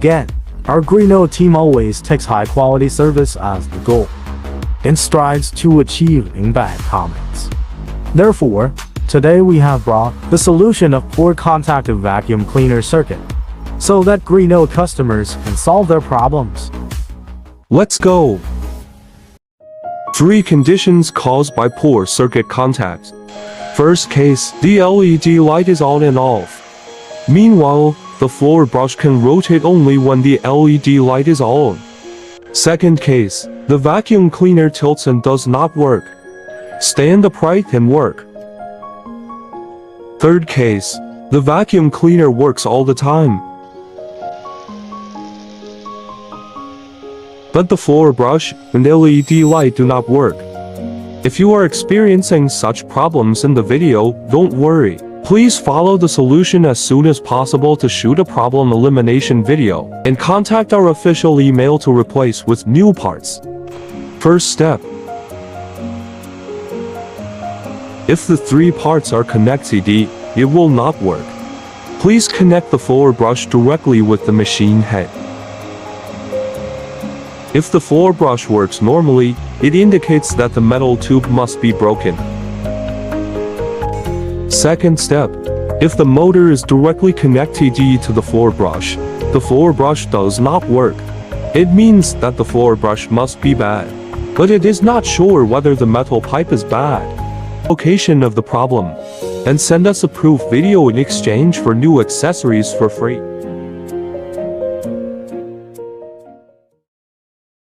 Again, our Greenote team always takes high-quality service as the goal and strives to achieve bad comments. Therefore, today we have brought the solution of poor contactive vacuum cleaner circuit so that Greenote customers can solve their problems. Let's go! 3 conditions caused by poor circuit contact. First case, the LED light is on and off. Meanwhile, the floor brush can rotate only when the LED light is on. Second case, the vacuum cleaner tilts and does not work. Stand upright and work. Third case, the vacuum cleaner works all the time, but the floor brush and LED light do not work. If you are experiencing such problems in the video, don't worry. Please follow the solution as soon as possible to shoot a problem elimination video, and contact our official email to replace with new parts. First step. If the 3 parts are connected, it will not work. Please connect the floor brush directly with the machine head. If the floor brush works normally, it indicates that the metal tube must be broken. Second step. If the motor is directly connected to the floor brush does not work. It means that the floor brush must be bad, but it is not sure whether the metal pipe is bad. Location of the problem, and send us a proof video in exchange for new accessories for free.